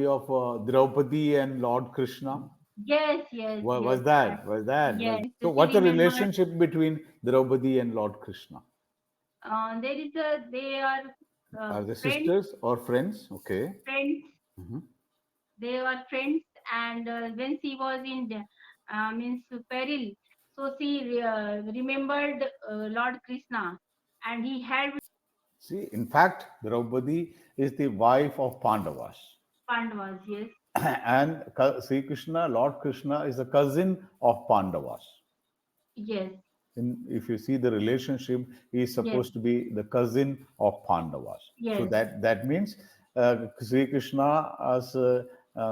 story of Draupadi and Lord Krishna? Yes, yes, What yes. was that? Was that? Yes, So, she what's the remembered. relationship between Draupadi and Lord Krishna? They are Are they friends, sisters or friends? Okay. friends. Mhm. They were friends, and when she was in means peril, so she remembered Lord Krishna, and he had See, in fact, Draupadi is the wife of Pandavas. Pandavas. Yes, And Sri Krishna, Lord Krishna, is a cousin of Pandavas. yes, If you see the relationship, he is yes, supposed to be the cousin of Pandavas. So yes. that means Sri Krishna as a,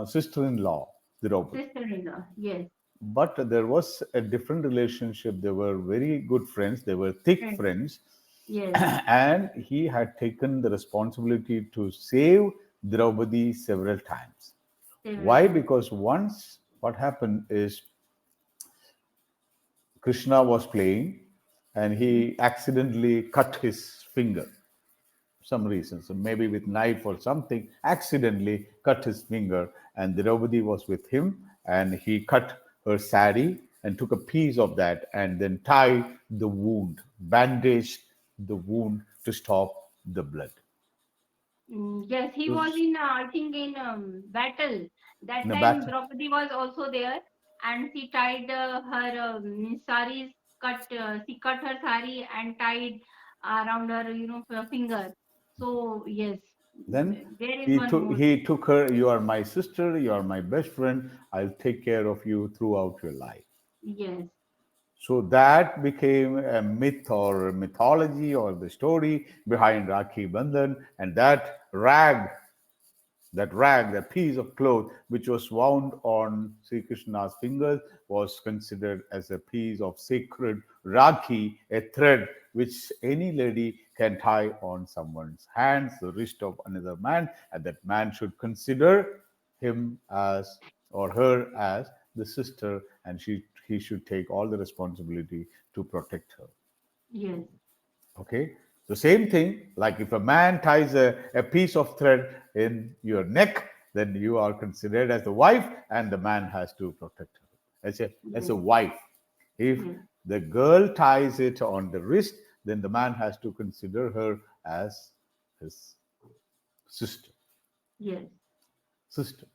sister-in-law, Draupadi. Sister-in-law. Yes, But there was a different relationship. They were very good friends. They were thick friends. friends. Yes, And he had taken the responsibility to save Draupadi several times. several Why? times. Because once what happened is Krishna was playing and he accidentally cut his finger. Some reason, so maybe with knife or something, accidentally cut his finger, and Draupadi was with him, and he cut her sari and took a piece of that and then tied the wound, bandaged the wound to stop the blood. Yes, he was So in, I think, in battle. That in a time, battle. Draupadi was also there, and she tied her saris, she cut her sari and tied around her, finger. So, yes, Then there is one more. he took her. You are my sister. You are my best friend. I'll take care of you throughout your life. Yes, So that became a myth or mythology or the story behind Rakhi Bandhan. And that piece of cloth which was wound on Sri Krishna's fingers was considered as a piece of sacred Rakhi, a thread which any lady can tie on someone's hands, the wrist of another man, and that man should consider him as or her as the sister, and he should take all the responsibility to protect her. yes, Okay. So same thing, like if a man ties a piece of thread in your neck, then you are considered as the wife and the man has to protect her. As a yes, wife. If yes, the girl ties it on the wrist, then the man has to consider her as his sister. yes. Sister.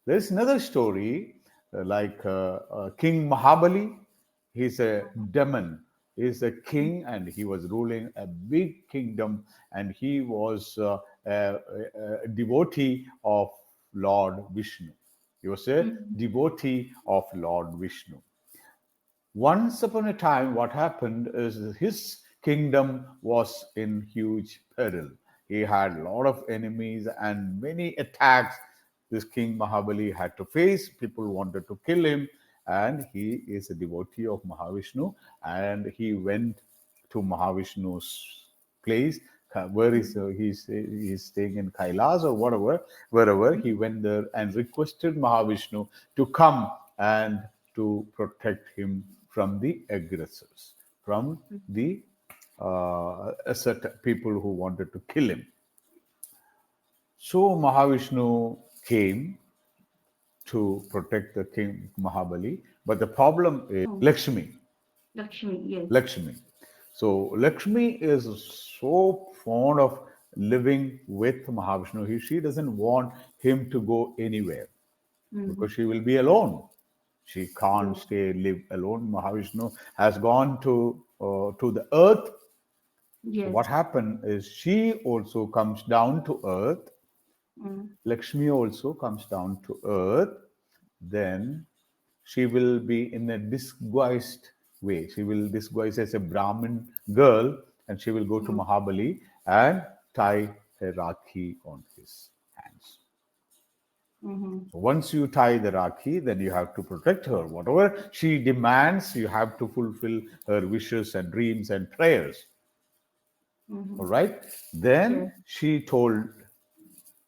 There's another story King Mahabali. He's a demon. He's a king and he was ruling a big kingdom and he was a devotee of Lord Vishnu. He was a Mhm. devotee of Lord Vishnu. Once upon a time, what happened is his kingdom was in huge peril. He had a lot of enemies and many attacks this King Mahabali had to face. People wanted to kill him, and he is a devotee of Mahavishnu, and he went to Mahavishnu's place. Where is he's staying in Kailas or whatever, wherever he Mhm. went there and requested Mahavishnu to come and to protect him from the aggressors, from the people who wanted to kill him. So Mahavishnu came to protect the king Mahabali, but the problem is Oh, Lakshmi. Lakshmi. Yes. Lakshmi. So Lakshmi is so fond of living with Mahavishnu. She doesn't want him to go anywhere Mm-hmm. because she will be alone. She can't Yes. stay live alone. Mahavishnu has gone to the earth. So Yes. what happened is she also comes down to earth. Mm. Lakshmi also comes down to earth. Then she will be in a disguised way. She will disguise as a Brahmin girl and she will go to Mm. Mahabali and tie a Rakhi on his hands. Mm-hmm. So once you tie the Rakhi, then you have to protect her. Whatever she demands, you have to fulfill her wishes and dreams and prayers. Mm-hmm. All right. Yes. Then she told,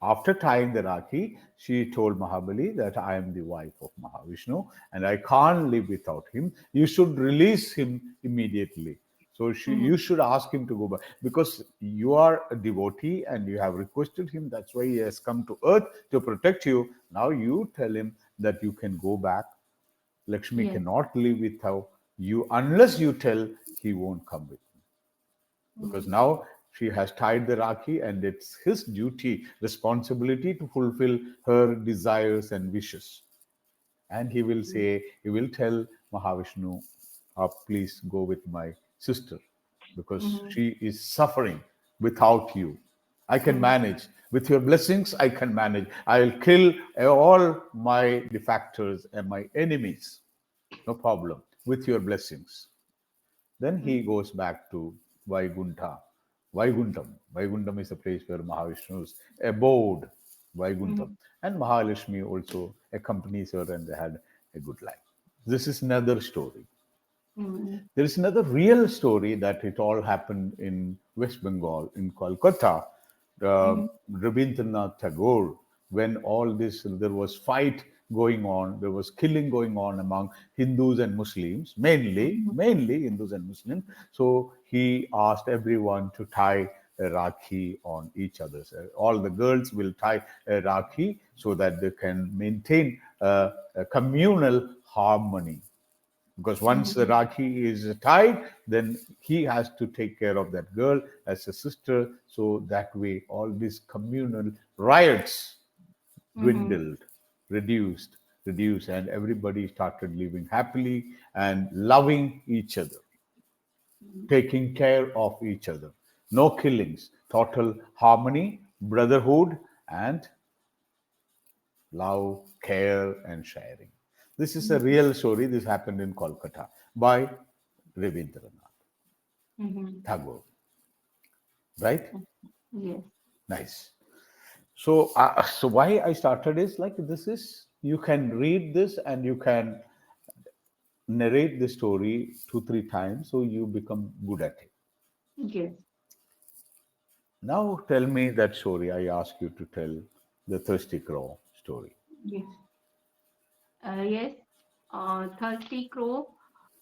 after tying the Rakhi, she told Mahabali that I am the wife of Mahavishnu and I can't live without him. You should release him immediately. So mhm, you should ask him to go back because you are a devotee and you have requested him. That's why he has come to earth to protect you. Now you tell him that you can go back. Lakshmi yes, cannot live without you unless you tell he won't come with me. Because mhm, now she has tied the Rakhi and it's his duty, responsibility to fulfill her desires and wishes. And he will mhm, say, he will tell Mahavishnu, please go with my sister because mhm, she is suffering without you. I can mhm, manage. With your blessings, I can manage. I'll kill all my defectors and my enemies. No problem. With your blessings. Then he mhm, goes back to Vaikuntha. Vaikuntham. Vaikuntham is the place where Mahavishnu's abode, Vaikuntham. mhm, And Mahalakshmi also accompanies her and they had a good life. This is another story. mhm, There is another real story that it all happened in West Bengal, in Kolkata. mhm, Rabindranath Tagore, when all this, there was fight going on, there was killing going on among Hindus and Muslims, mhm, mainly Hindus and Muslims. So he asked everyone to tie a Rakhi on each other. So all the girls will tie a Rakhi so that they can maintain a communal harmony because once the mhm, Rakhi is tied, then he has to take care of that girl as a sister. So that way, all these communal riots mhm, dwindled, reduced, reduced, and everybody started living happily and loving each other, mhm, taking care of each other. No killings, total harmony, brotherhood, and love, care, and sharing. This is a mhm, real story. This happened in Kolkata by Ravindranath mhm. Tagore, right? Yes, Nice. So why I started is like this is you can read this and you can narrate the story 2 3 times, so you become good at it. yes, Now tell me that story. I ask you to tell the thirsty crow story. yes, yes. Thirsty crow.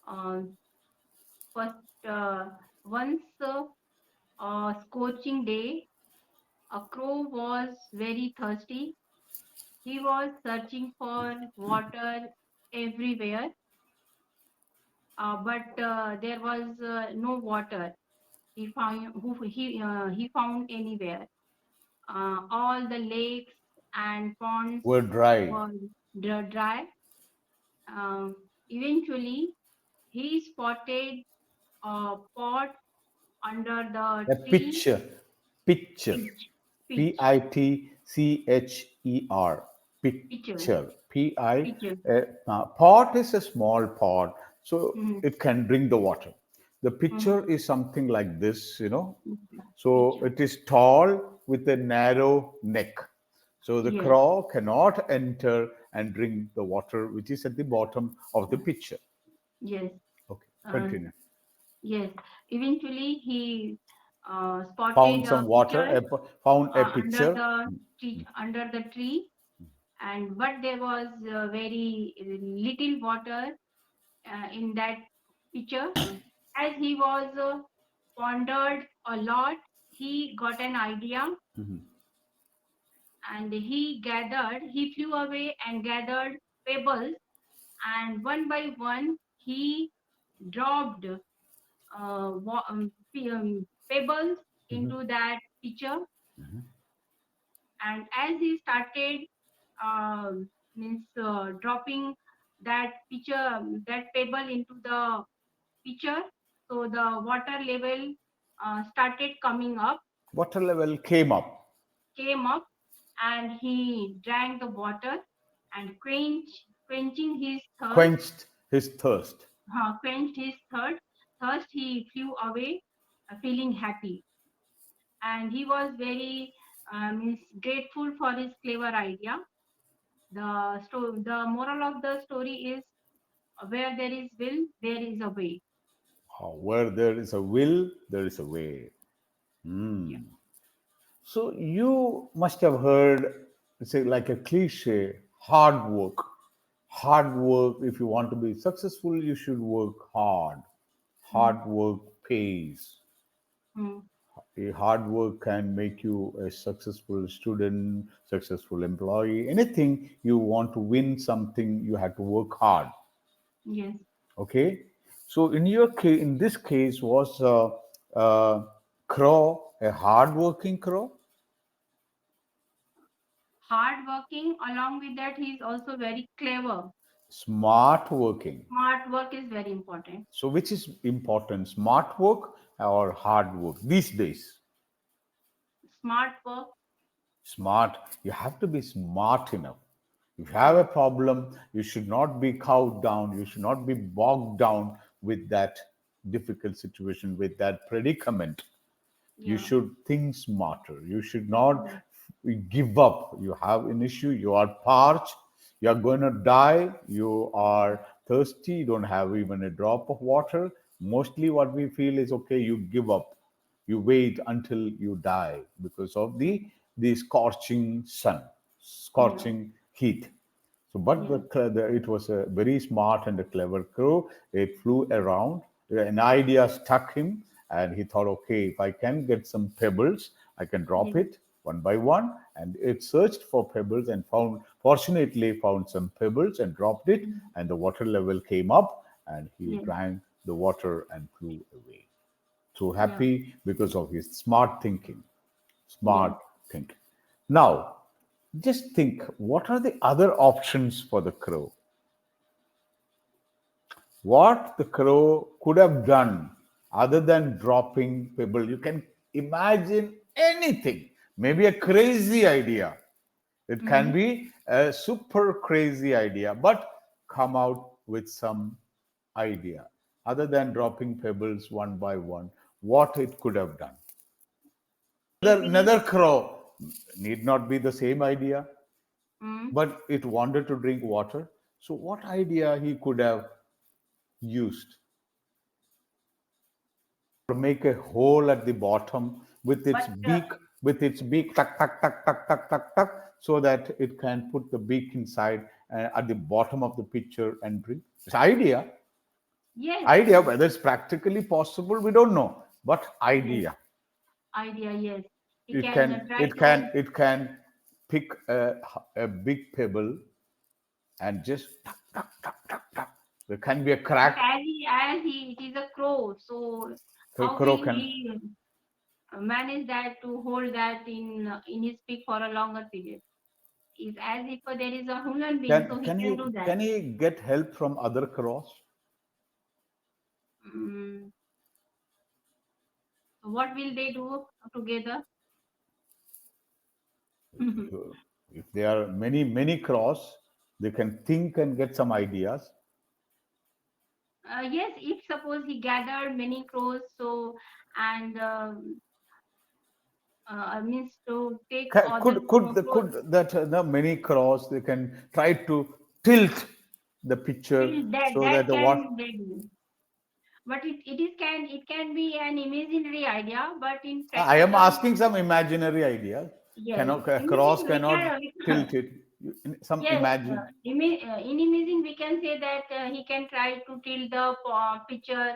Uh, first, once scorching day, a crow was very thirsty. He was searching for water everywhere, but there was no water. He found anywhere. All the lakes and ponds We're dry. were dry. Eventually, he spotted a pot under the A tree. pitcher, pitcher, Pitch, P pitch, I T C H E R, pitcher, pitcher, P I. pitcher. Pot is a small pot, so Mm-hmm. it can drink the water. The pitcher Mm-hmm. is something like this. So Pitcher. it is tall with a narrow neck. So the Yes, crow cannot enter and drink the water which is at the bottom of the pitcher. yes, Okay, uh, continue. yes. Eventually, he spotted Found a some water, pitcher found a under pitcher. the tree, and but there was very little water in that pitcher. As he was pondered a lot, he got an idea, and he flew away and gathered pebbles, and one by one he dropped pebbles into that pitcher. And as he started means dropping that pebble into the pitcher, so the water level started coming up, Water level came up, came up, and he drank the water, and quenching his thirst, quenched his thirst. quenched his thirst. He flew away, feeling happy, and he was very means grateful for his clever idea. The moral of the story is, where there is will, there is a way. Where there is a will, there is a way. Yeah. So you must have heard, say, like a cliche, hard work. Hard work, if you want to be successful, you should work hard. Mm, Hard work pays. mm, A hard work can make you a successful student, successful employee. Anything you want to win something, you have to work hard. yes. Okay. So in your case, in this case, was crow a hard working crow? Hard working. Along with that, he is also very clever. Smart working. Smart work is very important. So which is important, smart work or hard work these days? Smart work. Smart. You have to be smart enough. If you have a Yes. problem, you should not be cowed down. You should not be bogged down with that difficult situation, with that predicament. You Yeah. should think smarter. You should not Yes. give up. You have an issue, you are parched, you are going to die, you are thirsty, you don't have even a drop of water. Mostly what we feel is okay, you give up. You wait until you die because of Mm, the scorching sun, yeah. scorching heat. So, but Yes. it was a very smart and a clever crow. It flew around. An idea struck him, and he thought, okay, if I can get some pebbles, I can drop Yes. it one by one. And it searched for pebbles and found, fortunately, found some pebbles and dropped it. Mm, And the water level came up, and he yes. drank the water and flew away. So Yeah. happy because of his smart thinking. Yes. Smart thinking. Now, just think, what are the other options for the crow? What the crow could have done other than dropping pebble? You can imagine anything. Maybe a crazy idea. It can Mm, be a super crazy idea, but come out with some idea. Other than dropping pebbles one by one, what it could have done. Another maybe. crow need not be the same idea, Mm, but it wanted to drink water. So, what idea he could have used to make a hole at the bottom but with its beak, tuck, tuck, tuck, tuck, tuck, tuck, tuck, so that it can put the beak inside at the bottom of the pitcher and drink. It's idea, yes. idea. Whether it's practically possible, we don't know, but Yes. idea. Idea. Yes. He It can can, try it to as can, it can pick a big pebble and just tuck, tuck, tuck, tuck, tuck. There can be a but crack. as he it is a crow, so So how will crow can. he manage that to hold that in his peak for a longer period? Is as if there is a human being, so he can do that. Can he get help from other crows? Mm, what will they do together? If there are many crows, they can think and get some ideas. Yes, if suppose he gathered many crows, so and means to take other crows Could that the many crows they can try to tilt the picture till that so that that the what. can they do. But it can be an imaginary idea, but in I am practical, asking some imaginary ideas. yes, Cross imaging we cannot can tilt it. Some yes, imagine. in imaging we can say that he can try to tilt the pitcher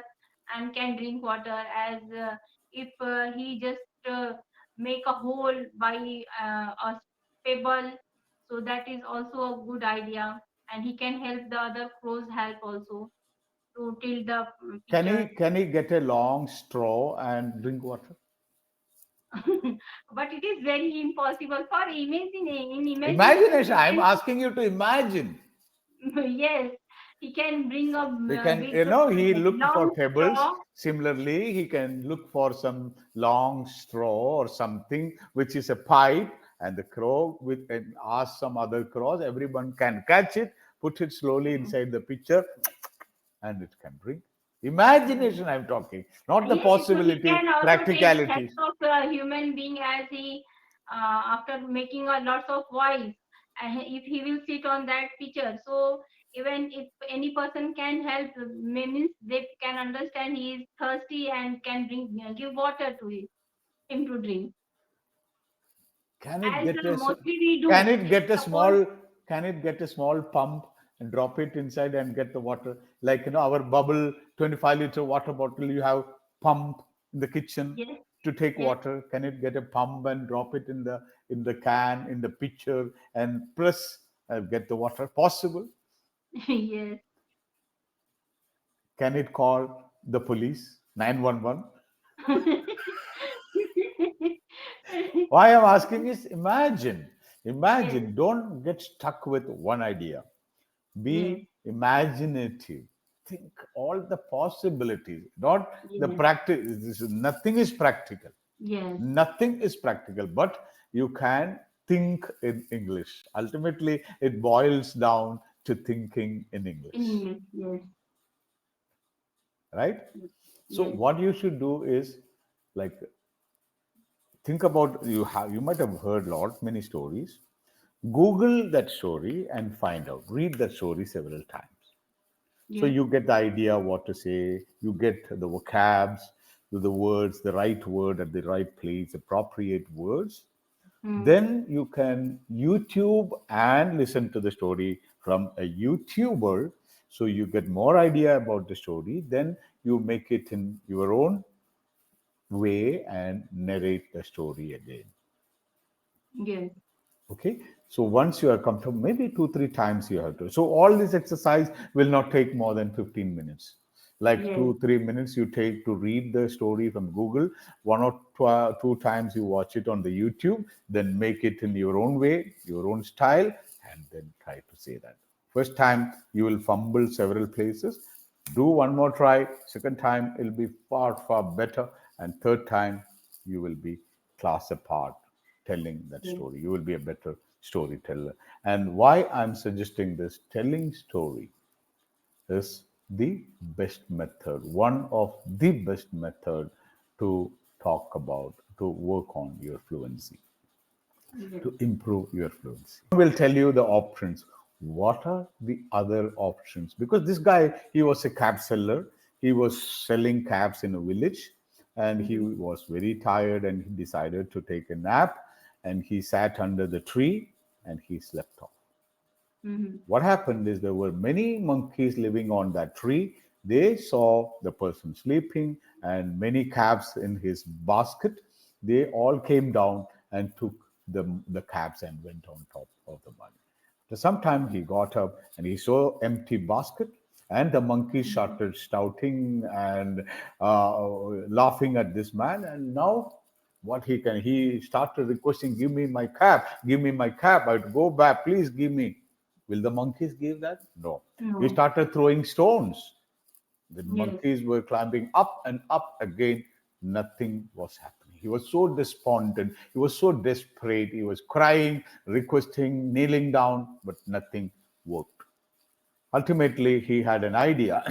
and can drink water as if he just make a hole by a pebble, so that is also a good idea, and he can help the other crows help also to tilt the pitcher. Can he get a long straw and drink water? But it is very impossible for imagining. In imagination, Imagination. we I am can asking you to imagine. yes, he can bring a He can, big he looked for long pebbles. straw. Similarly, he can look for some long straw or something which is a pipe, and the crow with and ask some other crows. Everyone can catch it, put it slowly Mm, inside the pitcher, and it can drink. mm. Imagination, I'm talking, not the Yes, so he possibility, can also take practicalities. help of a human being as he after making a lots of voice. If he will sit on that picture, so even if any person can help, means they can understand he is thirsty and can bring give water to him to drink. Can it As get a mostly we can do. it get a Suppose small can it get a small pump and drop it inside and get the water, like our bubble 25-liter water bottle you have? pump in the kitchen Yes. to take Yes. water? Can it get a pump and drop it in the can, in the pitcher, and press, get the water? Possible. Yes. Can it call the police 911? Why I'm asking is, Yes. imagine, don't get stuck with one idea. Yes. Be imaginative. Think all the possibilities, not the Yes. practice. Nothing is practical. Yes. Nothing is practical, but you can think in English. Ultimately, it boils down to thinking in In English, English. Yes. right? So Yes. what you should do is, like, think about, you might have heard lot many stories. Google that story and find out. Read that story several times. So Yes. you get the idea what to say, you get the vocabs, the words, the right word at the right place, appropriate words. Hmm. Then you can YouTube and listen to the story from a YouTuber. So you get more idea about the story. Then you make it in your own way and narrate the story again. Yes. Okay, so once you are comfortable, maybe two three times you have to, so all this exercise will not take more than 15 minutes, like Yes. 2 3 minutes you take to read the story from Google. One or two times you watch it on the YouTube, then make it in your own way, your own style, and then try to say that. First time you will fumble several places. Do one more try. Second time it'll be far better, and third time you will be class apart telling that Yes. story. You will be a better storyteller. And why I'm suggesting this, telling story is the best method, one of the best method to talk about, to work on your fluency, Yes. to improve your fluency. I will tell you the options. What are the other options? Because this guy, he was a cab seller. He was selling cabs in a village, and he Mm-hmm. was very tired, and he decided to take a nap, and he sat under the tree and he slept off. Mm-hmm. What happened is there were many monkeys living on that tree. They saw the person sleeping and many calves in his basket. They all came down and took the calves and went on top of the bunny. After some time, he got up and he saw empty basket, and the monkeys Mm-hmm. started shouting and laughing at this man. And now what he started requesting, give me my cap, give me my cap, I'd go back, please give me. Will the monkeys give that? No. He No. started throwing stones. The Yes. monkeys were climbing up and up again. Nothing was happening. He was so despondent. He was so desperate. He was crying, requesting, kneeling down, but nothing worked. Ultimately, he had an idea.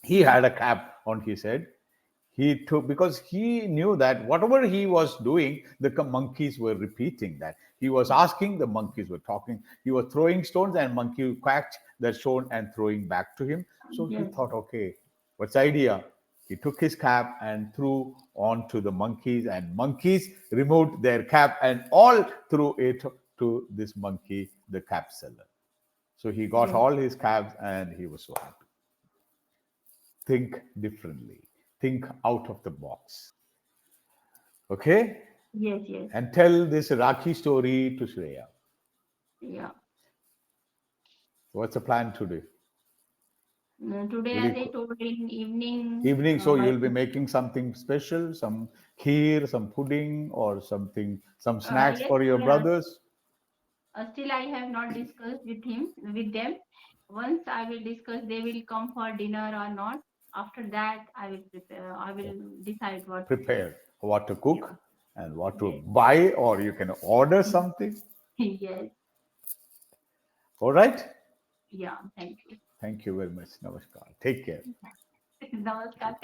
He had a cap on his head. He took, because he knew that whatever he was doing, the monkeys were repeating that. He was asking, the monkeys were talking. He was throwing stones, and monkey cracked that stone and throwing back to him. So he Yes. thought, okay, what's the idea? He took his cap and threw onto the monkeys, and monkeys removed their cap and all threw it to this monkey, the cap seller. So he got Yes. all his caps and he was so happy. Think differently, think out of the box. Okay? Yes. Yes. And tell this Rocky story to Shreya. Yeah. What's the plan today? Today, Will as you I told in evening, evening? So I you'll be making something special, some kheer, some pudding, or something, some snacks yes, for your yeah. brothers. Still, I have not discussed with them. Once I will discuss, they will come for dinner or not. After that, I will prepare. I will decide what to do. Prepare what to Yeah. cook and what to Yes. buy, or you can order something. Yes. All right. Yeah. Thank you. Thank you very much. Namaskar. Take care. Namaskar. Thank